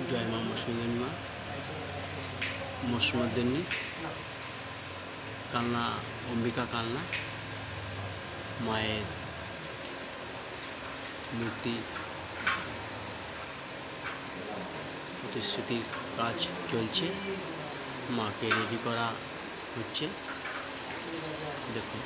জয় মা মৌসুমী মা মৌসুমী কালনা অম্বিকা কালনা মায়ের মূর্তি প্রতিশ্রুতির কাজ চলছে, মাকে রেডি করা হচ্ছে। দেখুন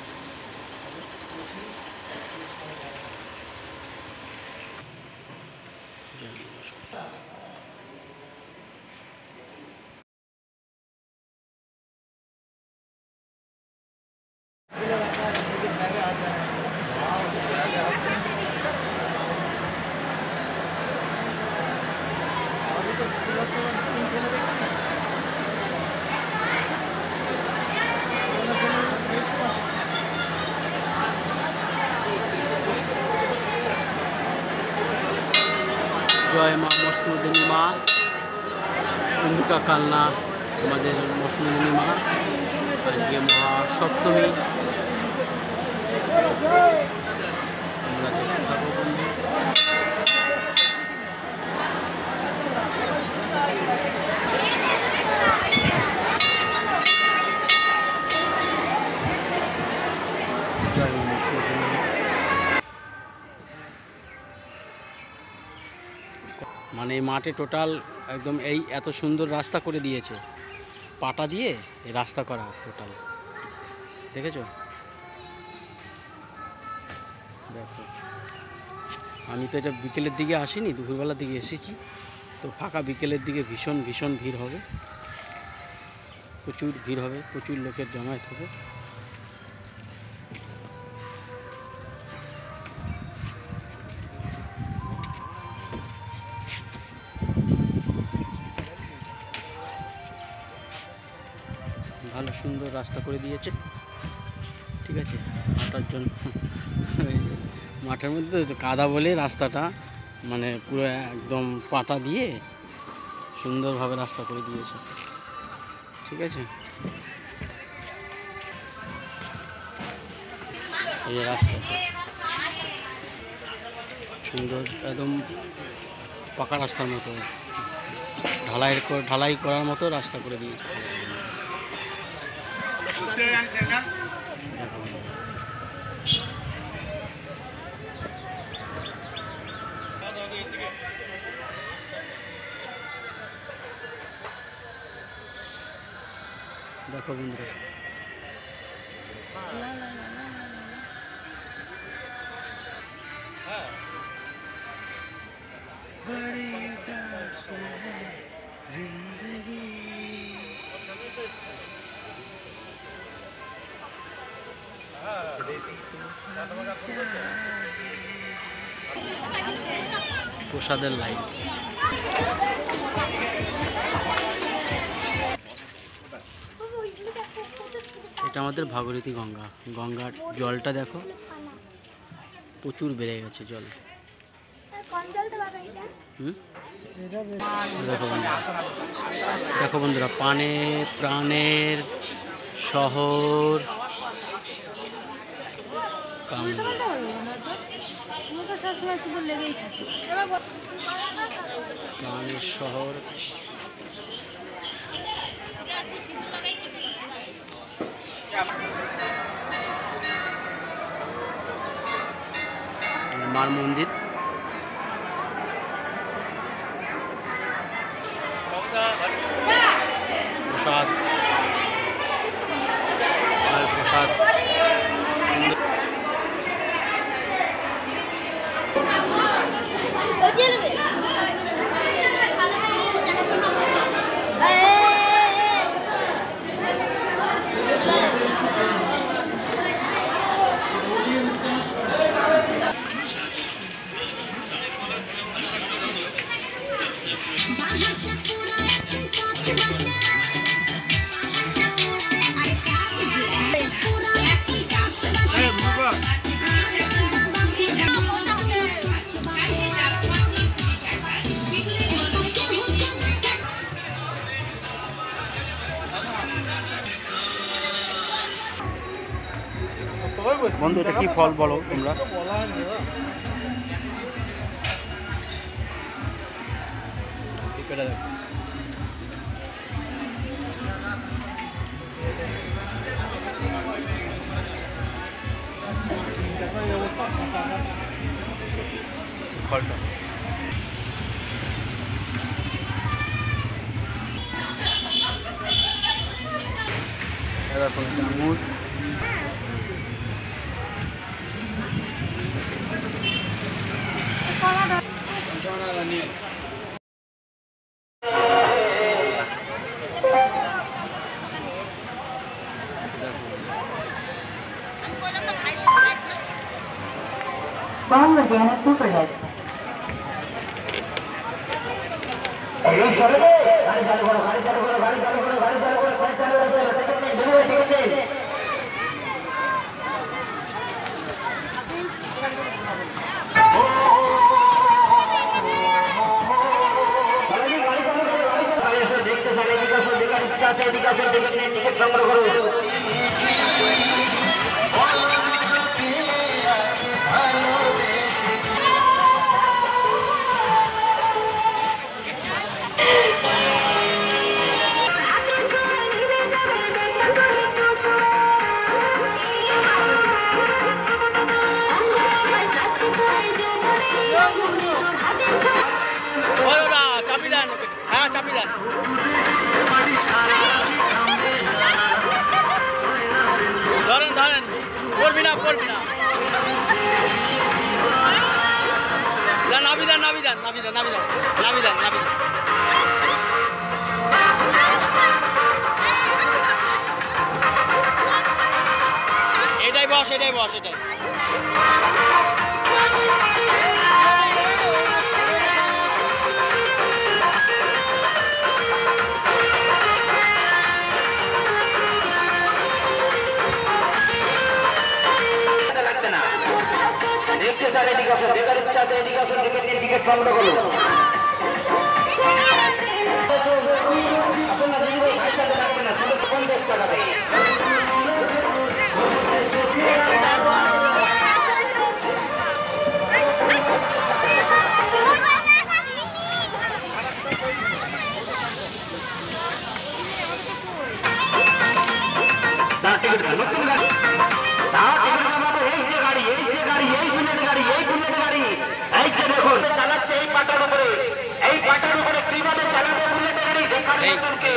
জয় মা মৌসুমী মা অম্বিকা কালনা আমাদের মৌসুমী মা। আজকে মহাসপ্তমী, আমরা দেখতে পাবো বন্ধু। জয় মা মৌসুমী। মানে এই মাঠে টোটাল একদম এই এত সুন্দর রাস্তা করে দিয়েছে, পাটা দিয়ে এই রাস্তা করা টোটাল, দেখেছো? দেখো, আমি তো এটা বিকেলের দিকে আসিনি, দুপুরবেলার দিকে এসেছি, তো ফাঁকা বিকেলের দিকে ভীষণ ভীষণ ভিড় হবে, প্রচুর ভিড় হবে, প্রচুর লোকের জমায়েত হবে। ভালো সুন্দর রাস্তা করে দিয়েছে, ঠিক আছে, হাঁটার জন্য। মাঠের মধ্যে কাদা বলে রাস্তাটা মানে পুরো একদম পাটা দিয়ে সুন্দরভাবে রাস্তা করে দিয়েছে, ঠিক আছে। এই রাস্তাটা সুন্দর, একদম পাকা রাস্তার মতো, ঢালাই করার মতো রাস্তা করে দিয়েছে। দেখো বন্ধুরা, প্রসাদের লাইন। এটা আমাদের ভাগীরথী গঙ্গা, গঙ্গার জলটা দেখো প্রচুর বেড়ে গেছে জল। দেখো বন্ধুরা, প্রাণের শহর প্রাণের শহর মার মন্দির। প্রসাদ প্রসাদ বন্ধু, এটা কি ফল বলো তোমরা? ঠিক এটা দেখো ফলটা দেখো চামচ নিয়ে Long Ladana Superhit. টিকিট সংগ্রহ করুন। ও দাদা চাপি দেন, হ্যাঁ চাপি দেন। ধরেন ধরেন, পড়বি না পড়বি না, নাবি দেন নাবি দেন নাবি দেন নাবি দেন নাবি দেন নাবি দেন। এটাই বস এটাই বস এটাই। টিকিট সংগ্রহ করুন। চালাচ্ছে এই পাটার উপরে, এই পাটার উপরে কিভাবে চালাবে বুলেটের গাড়ি দেখার মতনকে।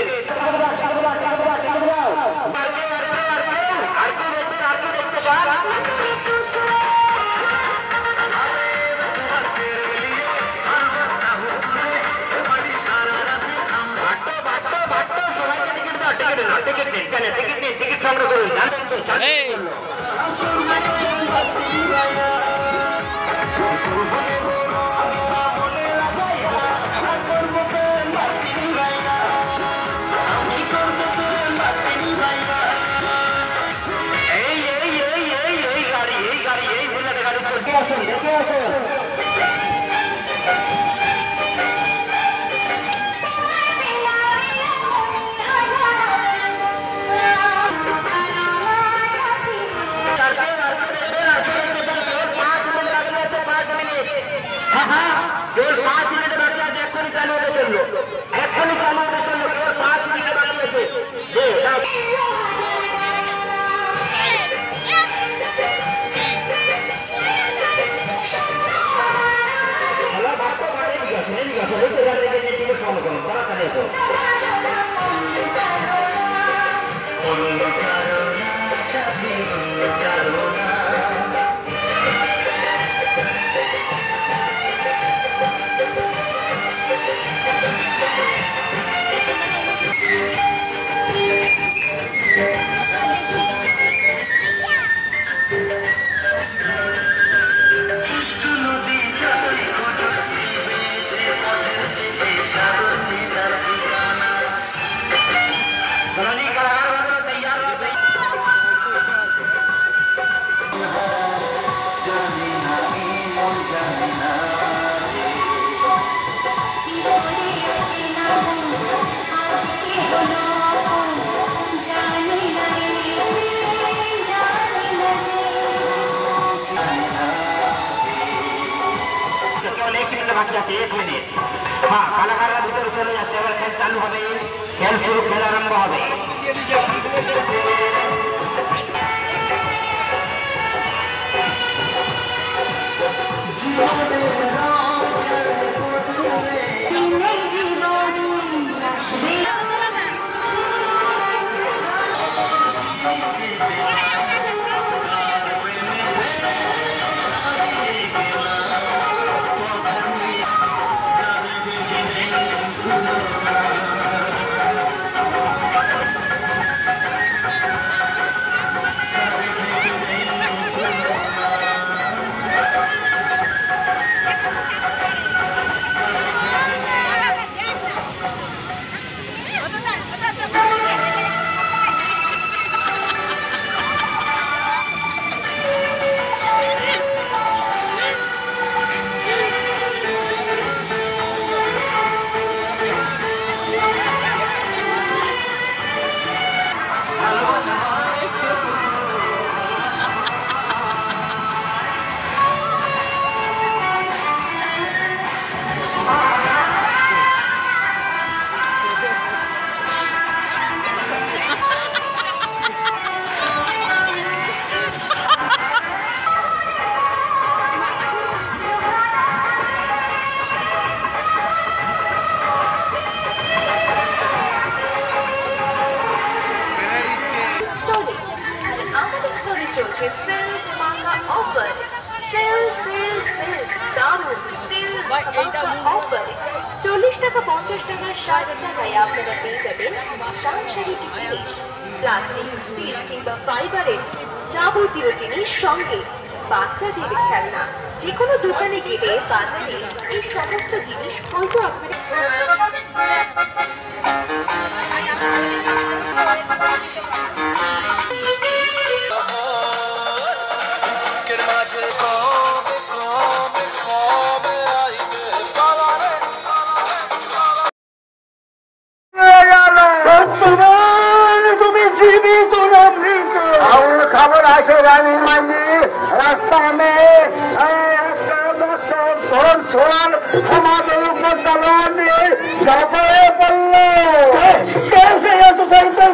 টিকিট সংগ্রহ করুন। দেখে আসুন। কেবল 5 মিনিট বাকি আছে, এক্ষুনি চালু হতে চললো, এক্ষুনি চালু হতে চললো, কেবল 5 মিনিট বাকি আছে। যাচ্ছে 1 মিনিট। হ্যাঁ, কালাকাররা ভিতরে চলে যাচ্ছে, এবার খেল চালু হবে, খেল আরম্ভ হবে। চলছে সেল ধামাকা অফার, সেল সেল সেল দারুণ সেল ধামাকা অফার। 40 টাকা 50 টাকা 60 টাকায় আপনারা পেয়ে যাবেন সাংসারিক জিনিস, প্লাস্টিক, স্টিল কিংবা ফাইবারের যাবতীয় জিনিস, সঙ্গে বাচ্চাদের খেলনা। যে কোনো দোকানে গেলে বাজারে এই সমস্ত জিনিস হয়তো আপনারা खबर আছে রানী মাঝি রাস্তা में छोड़ हमारे ऊपर दबाव দিয়ে ঝাঁপিয়ে পড়লো। कैसे ये तो साइकिल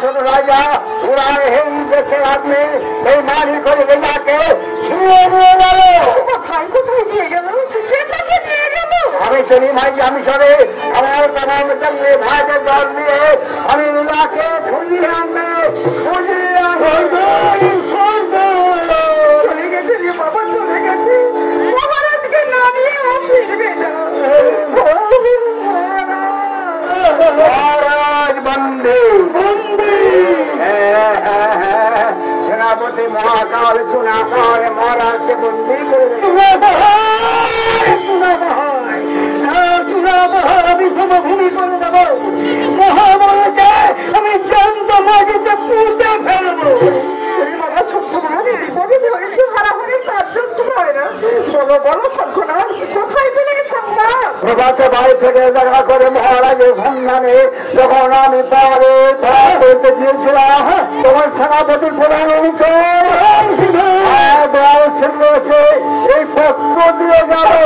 ছোট রাজা পুরা হিন্দ দেশের আদমি বেইমানি করে বেজাকে ছুঁয়ে নিয়ে গেল। কোথায় কোথায় নিয়ে গেল? আমি চলি ভাই, আমি সরে আমার তমাম জঙ্গলে ভাইদের দল নিয়ে আমি ইলাকে খুঁজিয়ে আনবে, খুঁজিয়ে চলে গেছে রে বাবা, চলে গেছে। বাবার আজকে না নিয়ে ফিরবে না। মহারাজ বন্দী বন্দী, সেনাপতি মহাকাল চুনাকাল মহারাজকে বন্দী করে আমি সমভূমি করে দেবো। মহাবলকে আমি জান্ত মাটিতে পুঁতে ফেলবো। প্রভাতে বাড়ি থেকে দেখা করে মহারাজের সন্ধানে যখন আমি পাহাড়ে করতে গিয়েছিলাম, তোমার সেনাপতির প্রধান অনুচর এই পত্র দিয়ে যাবো।